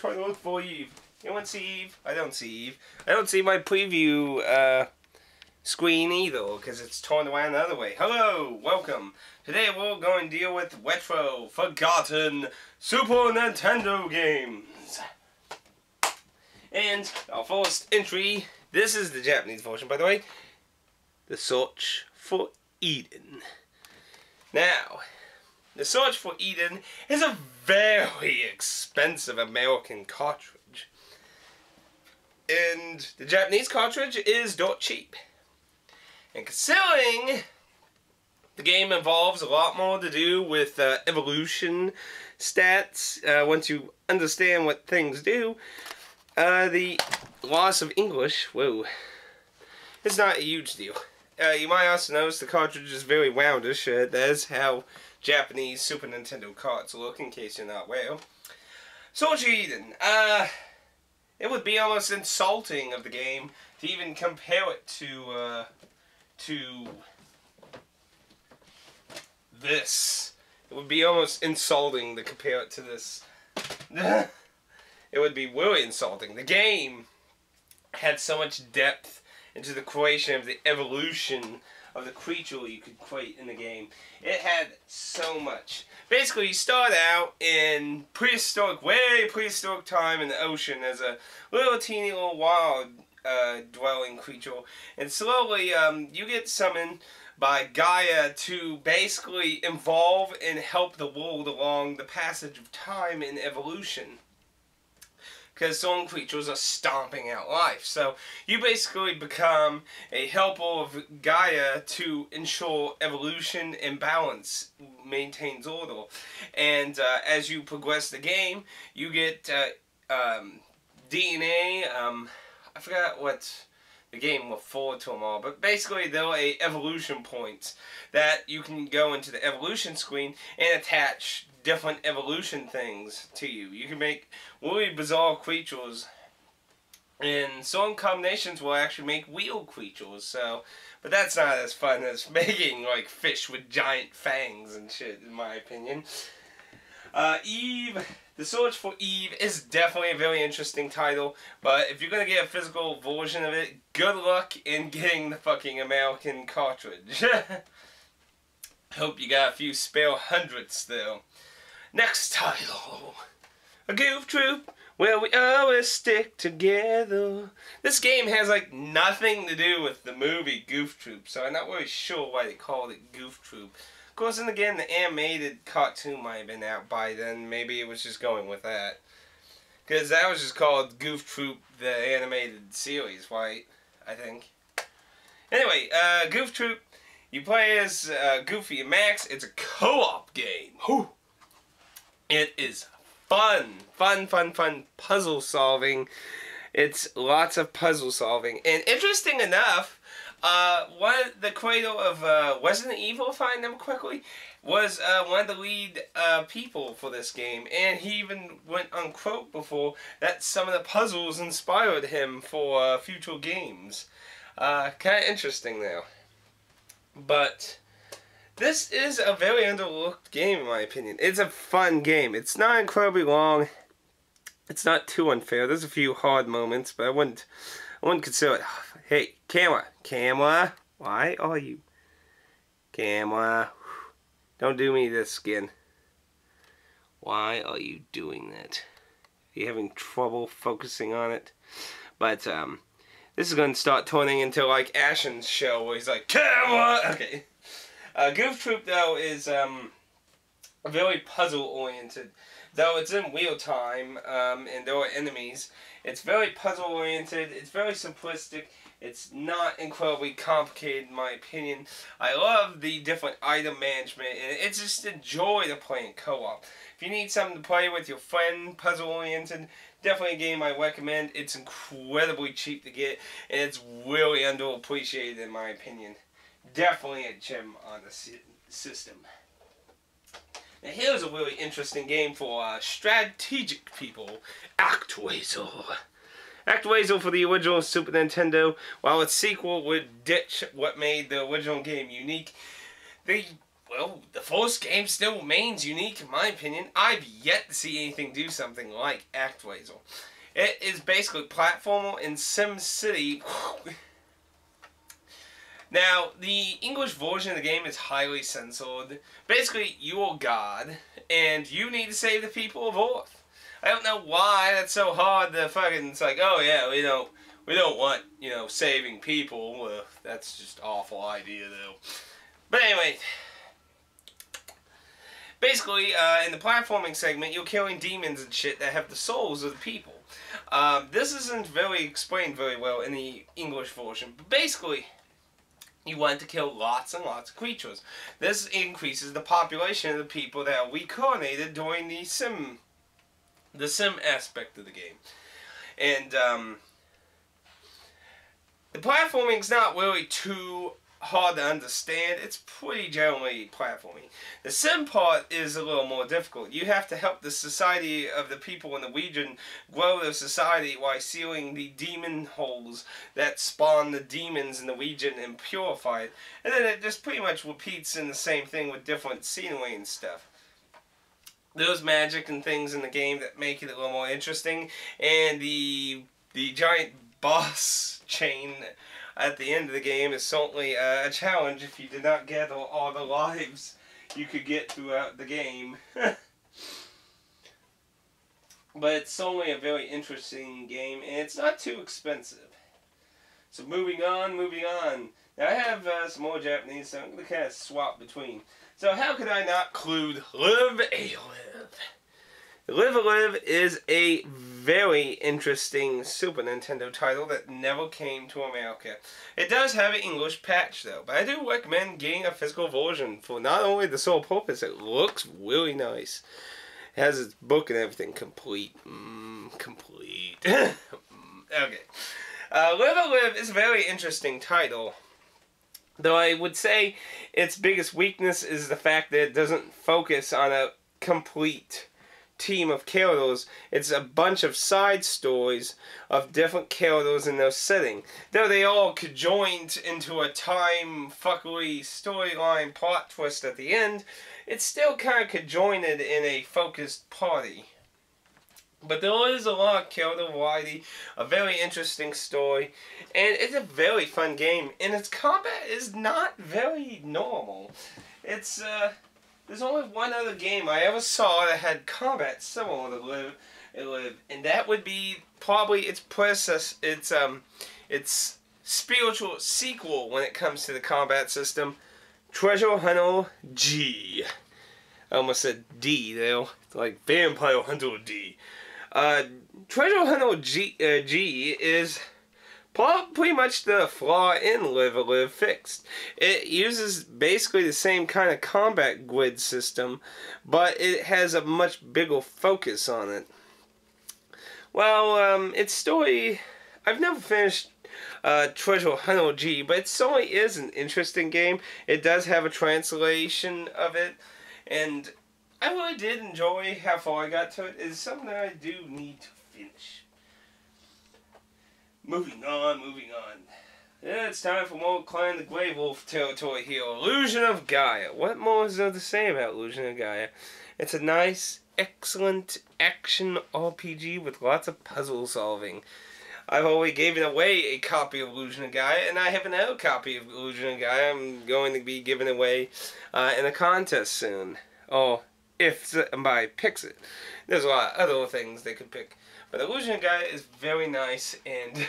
trying to look for Eve. Anyone see Eve? I don't see Eve. I don't see my preview screen either, because it's turned around the other way. Hello, welcome. Today we're going to deal with retro, forgotten Super Nintendo games. And our first entry, this is the Japanese version, by the way, The Search for Eden. Now, The Search for Eden is a very expensive American cartridge. And the Japanese cartridge is dirt cheap. And considering the game involves a lot more to do with evolution stats, once you understand what things do, the loss of English, whoa, it's not a huge deal. You might also notice the cartridge is very roundish. That's how Japanese Super Nintendo carts look, in case you're not aware. Search for Eden. It would be almost insulting of the game to even compare it to this. It would be almost insulting to compare it to this. It would be really insulting. The game had so much depth into the creation of the evolution of the creature you could create in the game. It had so much. Basically, you start out in prehistoric, way prehistoric time in the ocean as a little teeny little wild dwelling creature, and slowly you get summoned by Gaia to basically evolve and help the world along the passage of time in evolution. Because some creatures are stomping out life. So you basically become a helper of Gaia to ensure evolution and balance maintains order. And as you progress the game, you get DNA. I forgot what the game will forward to them all, but basically there are evolution points that you can go into the evolution screen and attach different evolution things to you. You can make really bizarre creatures, and some combinations will actually make weird creatures. So, but that's not as fun as making like fish with giant fangs and shit, in my opinion. Eve, The Search for Eve is definitely a very interesting title, but if you're gonna get a physical version of it, good luck in getting the fucking American cartridge. Hope you got a few spare hundreds though. Next title, A Goof Troop, where we always stick together. This game has like nothing to do with the movie Goof Troop, so I'm not really sure why they called it Goof Troop. Of course, and again, the animated cartoon might have been out by then. Maybe it was just going with that. Because that was just called Goof Troop, the animated series, right? I think. Anyway, Goof Troop, you play as Goofy and Max. It's a co-op game. Whew. It is fun. Fun puzzle solving. It's lots of puzzle solving. And interesting enough, the creator of Resident Evil, if I remember correctly, was one of the lead people for this game, and he even went on quote before that some of the puzzles inspired him for future games. Kind of interesting though. But this is a very underlooked game in my opinion. It's a fun game. It's not incredibly long. It's not too unfair. There's a few hard moments, but I wouldn't consider it. Hey, camera, why are you? Camera, don't do me this again. Why are you doing that? Are you having trouble focusing on it? But, this is going to start turning into like Ashen's show where he's like, camera! Okay. Goof Troop, though, is, very puzzle-oriented. Though it's in real time, and there are enemies, it's very puzzle-oriented, it's very simplistic. It's not incredibly complicated in my opinion. I love the different item management, and it's just a joy to play in co-op. If you need something to play with your friend, puzzle-oriented, definitely a game I recommend. It's incredibly cheap to get, and it's really underappreciated in my opinion. Definitely a gem on the system. Now here's a really interesting game for strategic people, ActRaiser. ActRaiser for the original Super Nintendo, while its sequel would ditch what made the original game unique. The well, the first game still remains unique in my opinion. I've yet to see anything do something like ActRaiser. It is basically platformer in SimCity. Now, the English version of the game is highly censored. Basically, you're God, and you need to save the people of Earth. I don't know why that's so hard to fucking, it's like, oh yeah, we don't want, you know, saving people. That's just an awful idea, though. But anyway, basically, in the platforming segment, you're killing demons and shit that have the souls of the people. This isn't very explained very well in the English version, but basically, you want to kill lots and lots of creatures. This increases the population of the people that are reincarnated during the sim aspect of the game. And the platforming's not really too hard to understand. It's pretty generally platforming. The sim part is a little more difficult. You have to help the society of the people in the region grow their society while sealing the demon holes that spawn the demons in the region and purify it. And then it just pretty much repeats in the same thing with different scenery and stuff. There's magic and things in the game that make it a little more interesting, and the giant boss chain at the end of the game is certainly a challenge if you did not gather all the lives you could get throughout the game. But it's certainly a very interesting game, and it's not too expensive. So moving on. Now I have some more Japanese, so I'm going to kind of swap between. So how could I not include Live a Live? Live a Live is a very interesting Super Nintendo title that never came to America. It does have an English patch though, but I do recommend getting a physical version for not only the sole purpose, it looks really nice. It has its book and everything complete. Complete. Okay. Live a Live is a very interesting title. Though I would say its biggest weakness is the fact that it doesn't focus on a complete team of characters. It's a bunch of side stories of different characters in their setting. Though they all conjoined into a time fuckery storyline plot twist at the end, it's still kind of conjoined in a focused party. But there is a lot of character variety, a very interesting story, and it's a very fun game. And its combat is not very normal. It's there's only one other game I ever saw that had combat similar to Live, and that would be probably its spiritual sequel when it comes to the combat system, Treasure Hunter G. I almost said D though. It's like Vampire Hunter D. Treasure Hunter G is pretty much the flaw in Live a Live fixed. It uses basically the same kind of combat grid system, but it has a much bigger focus on it. Well, its story, I've never finished Treasure Hunter G, but it certainly is an interesting game. It does have a translation of it, and I really did enjoy how far I got to it. It's something that I do need to finish. Moving on. Yeah, it's time for more Climb the Grey Wolf territory here. Illusion of Gaia. What more is there to say about Illusion of Gaia? It's a nice, excellent action RPG with lots of puzzle solving. I've already given away a copy of Illusion of Gaia, and I have another copy of Illusion of Gaia I'm going to be giving away in a contest soon. Oh, if somebody picks it. There's a lot of other things they could pick. But Illusion of Gaia is very nice, and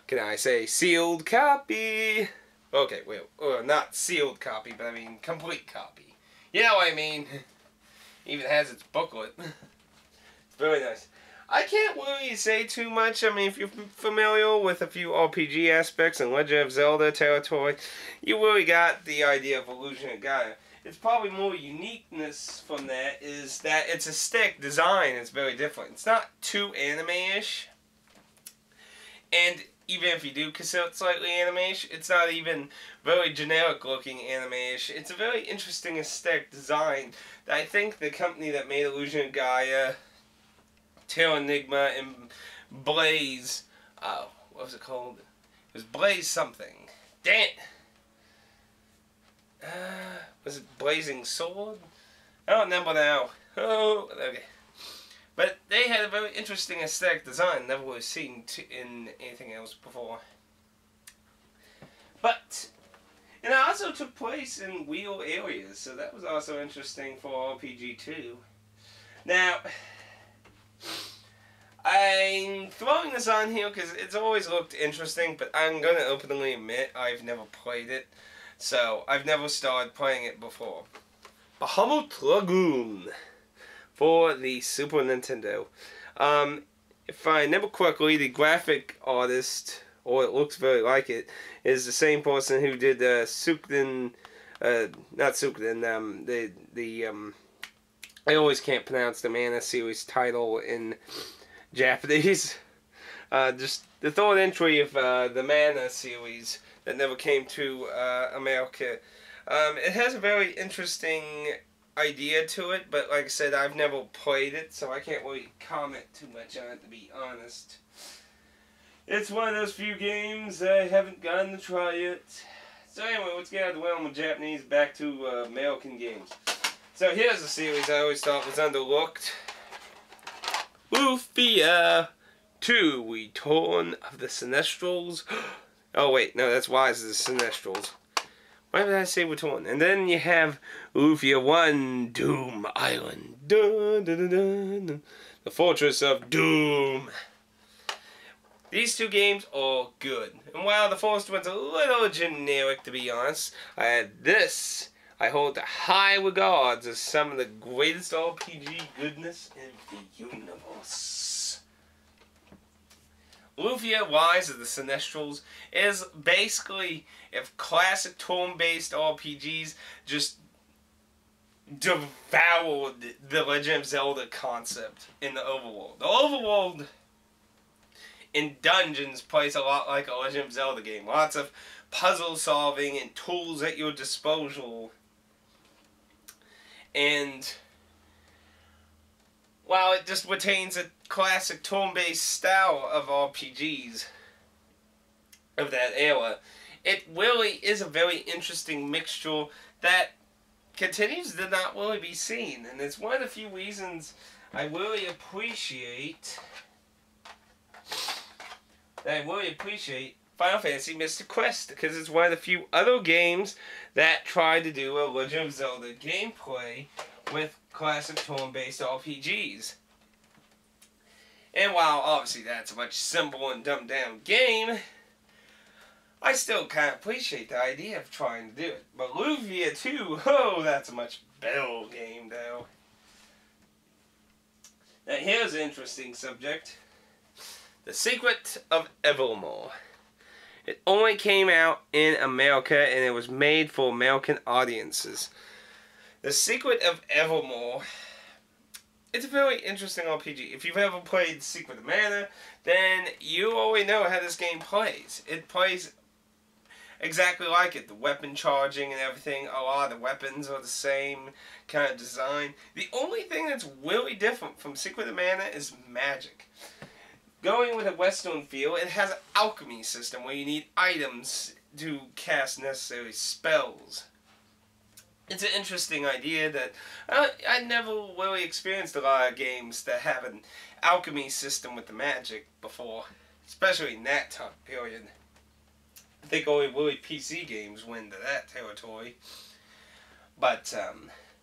can I say sealed copy? Okay, well, not sealed copy, but I mean complete copy. You know what I mean? Even has its booklet. It's very nice. I can't really say too much. I mean, if you're familiar with a few RPG aspects in Legend of Zelda territory, you really got the idea of Illusion of Gaia. It's probably more uniqueness from that is that its aesthetic design is very different. It's not too anime-ish. And even if you do consider it slightly anime-ish, it's not even very generic-looking anime-ish. It's a very interesting aesthetic design that I think the company that made Illusion of Gaia, Terra Enigma, and Blaze, what was it called? It was Blaze something. Damn it! Was it Blazing Sword? I don't remember now. Oh, okay. But they had a very interesting aesthetic design, never was seen in anything else before. But it also took place in real areas, so that was also interesting for RPG too. Now, I'm throwing this on here because it's always looked interesting, but I'm going to openly admit I've never played it. So, I've never started playing it before. Bahamut Lagoon for the Super Nintendo. If I remember correctly, the graphic artist, or it looks very like it, is the same person who did Sukden, not Sukden, I always can't pronounce the Mana series title in Japanese. Just the third entry of the Mana series that never came to America. It has a very interesting idea to it, but like I said, I've never played it, so I can't really comment too much on it, to be honest. It's one of those few games I haven't gotten to try yet. So anyway, let's get out of the realm of Japanese, back to American games. So here's a series I always thought was underlooked. Lufia 2, Return of the Sinestrals. Oh wait, no, that's Wise of the Sinestrals. Why did I say Return? And then you have Lufia 1, Doom Island. Dun, dun, dun, dun, dun. The Fortress of Doom. These two games are good. And while the first one's a little generic, to be honest, this I hold to high regards as some of the greatest RPG goodness in the universe. Lufia Rise of the Sinestrals is basically if classic turn-based RPGs just devoured the Legend of Zelda concept in the overworld. The overworld in dungeons plays a lot like a Legend of Zelda game. Lots of puzzle solving and tools at your disposal. And while it just retains a classic turn-based style of RPGs of that era, it really is a very interesting mixture that continues to not really be seen. And it's one of the few reasons I really appreciate Final Fantasy Mystic Quest, because it's one of the few other games that try to do a Legend of Zelda gameplay with classic turn-based RPGs. And while obviously that's a much simpler and dumbed down game, I still kind of appreciate the idea of trying to do it. But Lufia 2, oh, that's a much better game though. Now here's an interesting subject. The Secret of Evermore. It only came out in America and it was made for American audiences. The Secret of Evermore, it's a very interesting RPG. If you've ever played Secret of Mana, then you already know how this game plays. It plays exactly like it. The weapon charging and everything, a lot of the weapons are the same kind of design. The only thing that's really different from Secret of Mana is magic. Going with a Western feel, it has an alchemy system where you need items to cast necessary spells. It's an interesting idea that I never really experienced a lot of games that have an alchemy system with the magic before, especially in that time period. I think only really PC games went into that territory. But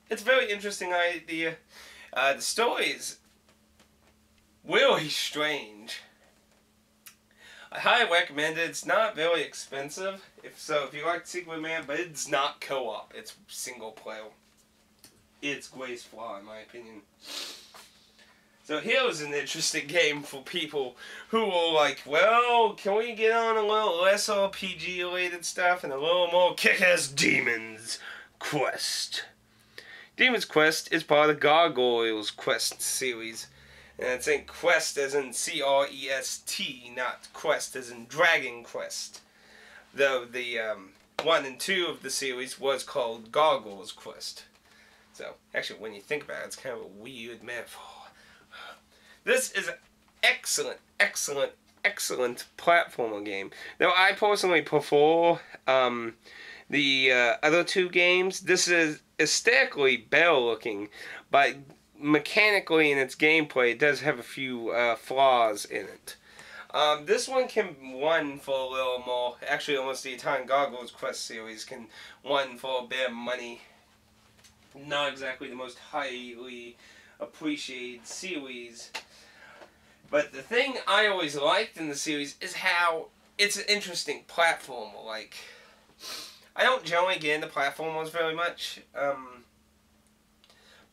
it's a very interesting idea. The story is really strange. I highly recommend it. It's not very expensive. If you like Secret of Mana, but it's not co-op. It's single player. It's graceful in my opinion. So here's an interesting game for people who are like, well, can we get on a little less RPG related stuff and a little more kick-ass Demon's Quest. Demon's Quest is part of the Gargoyles Quest series. And it's in Quest as in C-R-E-S-T, not Quest as in Dragon Quest. Though the 1 and 2 of the series was called Gargoyles Quest. So, actually, when you think about it, it's kind of a weird metaphor. This is an excellent, excellent, excellent platformer game. Now, I personally prefer the other two games. This is aesthetically better looking, but mechanically in its gameplay, it does have a few flaws in it. This one can run for a little more. Actually, almost the entire Goggles Quest series can run for a bit of money. Not exactly the most highly appreciated series. But the thing I always liked in the series is how it's an interesting platformer. Like, I don't generally get into platformers very much.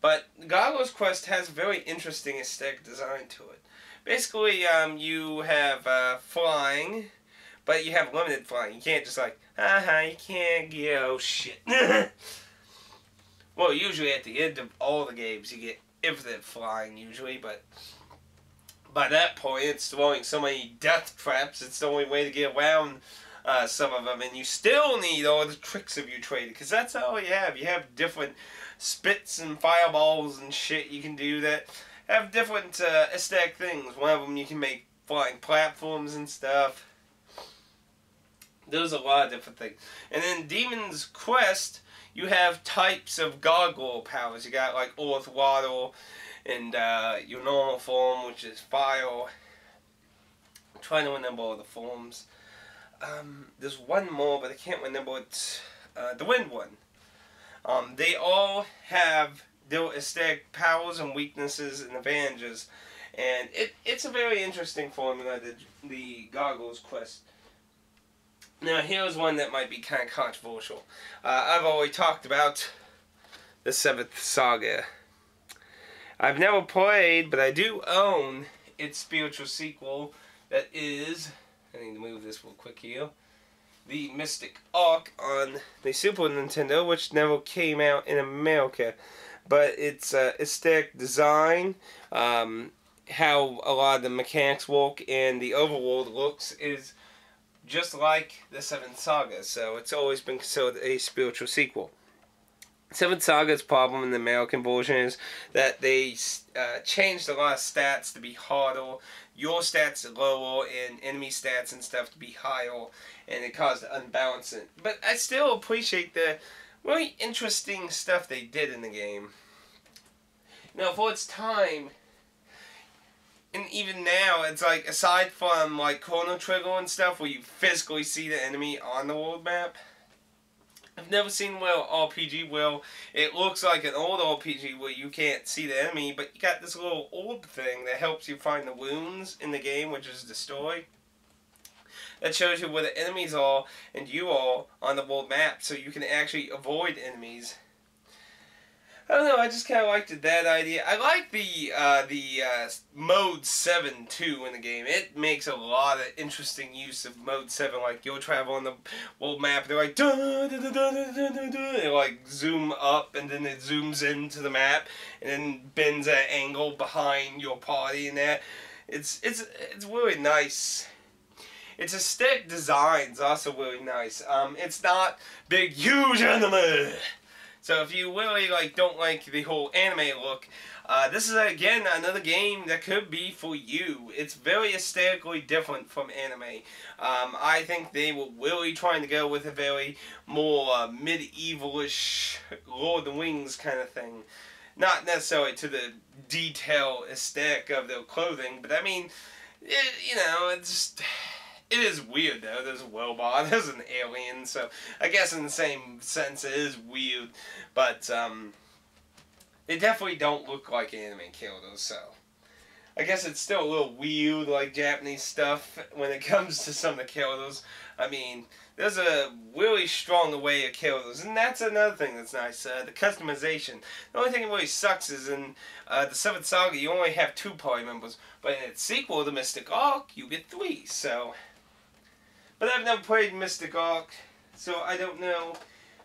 But Goggles Quest has a very interesting aesthetic design to it. Basically, you have flying, but you have limited flying. You can't just like, you can't get, oh shit. Well, usually at the end of all the games, you get infinite flying, usually, but by that point, it's throwing so many death traps, it's the only way to get around some of them, and you still need all the tricks of your trade, because that's all you have. You have different spits and fireballs and shit you can do that have different aesthetic things. One of them you can make flying platforms and stuff. There's a lot of different things. And in Demon's Quest, you have types of gargoyle powers. You got like earth, water, and your normal form, which is fire. I'm trying to remember all the forms. There's one more, but I can't remember it. The wind one. They all have their aesthetic powers and weaknesses and advantages, and it's a very interesting formula, the Goggles Quest. Now here's one that might be kind of controversial. I've already talked about the 7th Saga. I've never played, but I do own its spiritual sequel that is, I need to move this real quick here, the Mystic Arc on the Super Nintendo, which never came out in America. But its aesthetic design, how a lot of the mechanics work, and the overworld looks is just like the 7th Saga, so it's always been considered a spiritual sequel. 7th Saga's problem in the American version is that they changed a lot of stats to be harder, your stats to lower, and enemy stats and stuff to be higher, and it caused unbalancing. But I still appreciate the really interesting stuff they did in the game. Now, for its time, and even now, it's like, aside from like Chrono Trigger and stuff, where you physically see the enemy on the world map, I've never seen an RPG where it looks like an old RPG where you can't see the enemy, but you got this little orb thing that helps you find the wounds in the game, which is the story. That shows you where the enemies are and you are on the world map, so you can actually avoid enemies. I don't know, I just kind of liked that idea. I like the Mode 7 too in the game. It makes a lot of interesting use of Mode 7. Like, you'll travel on the world map, they're like, da, da, da, da, da, da, da, da. They like zoom up, and then it zooms into the map, and then bends an angle behind your party and that. It's really nice. Its aesthetic design's also really nice. It's not big, huge anime. So if you really don't like the whole anime look, this is again another game that could be for you. It's very aesthetically different from anime. I think they were really trying to go with a very more medievalish Lord of the Rings kind of thing. Not necessarily to the detail aesthetic of their clothing, but I mean, it is weird though. There's a robot, there's an alien, so I guess in the same sense it is weird, but they definitely don't look like anime characters, so I guess it's still a little weird, like Japanese stuff when it comes to some of the characters. I mean, there's a really strong array of characters, and that's another thing that's nice, the customization. The only thing that really sucks is in the 7th Saga you only have 2 party members, but in its sequel, the Mystic Arc, you get 3, so... But I've never played Mystic Arc, so I don't know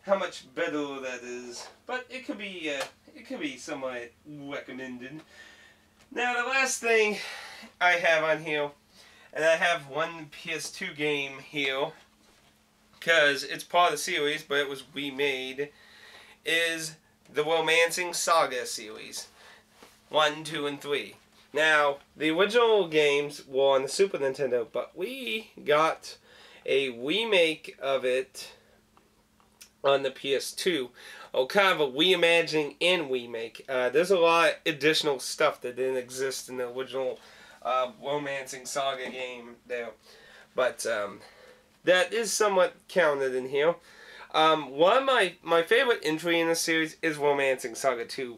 how much better that is. But it could be somewhat recommended. Now the last thing I have on here, and I have one PS2 game here, because it's part of the series, but it was remade, is the Romancing Saga series. 1, 2, and 3. Now, the original games were on the Super Nintendo, but we got a remake of it on the PS2. Oh, kind of a reimagining and remake. There's a lot of additional stuff that didn't exist in the original Romancing Saga game there. But that is somewhat counted in here. One of my favorite entry in the series is Romancing Saga 2.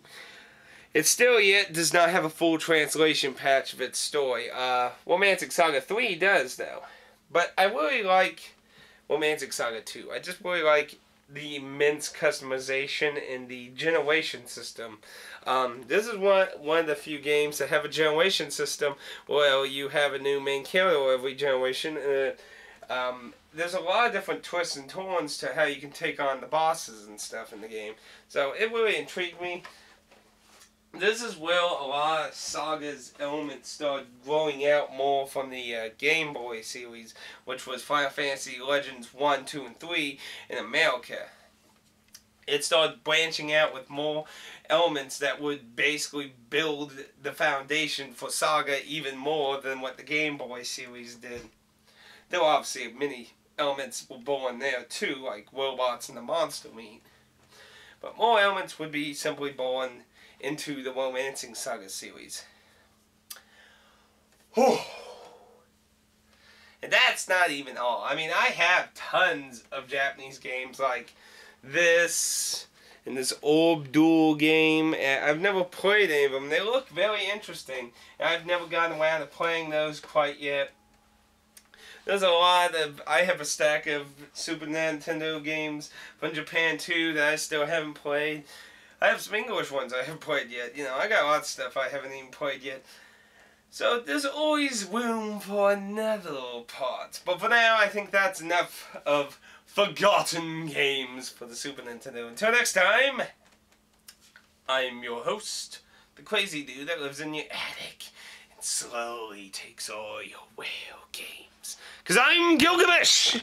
It still yet does not have a full translation patch of its story. Romancing Saga 3 does, though. But I really like Romancing Saga 2. I just really like the immense customization in the generation system. This is one of the few games that have a generation system where you have a new main character every generation. There's a lot of different twists and turns to how you can take on the bosses and stuff in the game. So it really intrigued me. This is where a lot of Saga's elements started growing out more from the Game Boy series, which was Final Fantasy Legends 1, 2, and 3 in America. It started branching out with more elements that would basically build the foundation for Saga even more than what the Game Boy series did. Though obviously many elements were born there too, like robots and the monster meat. But more elements would be simply born into the Romancing Saga series. Whew. And that's not even all. I mean, I have tons of Japanese games like this and this Orb Duel game. I've never played any of them. They look very interesting. And I've never gotten around to playing those quite yet. There's a lot of... I have a stack of Super Nintendo games from Japan too that I still haven't played. I have some English ones I haven't played yet. You know, I got lots of stuff I haven't even played yet. So there's always room for another part. But for now, I think that's enough of forgotten games for the Super Nintendo. Until next time, I'm your host, the crazy dude that lives in your attic and slowly takes all your whale games. 'Cause I'm Gilgamesh!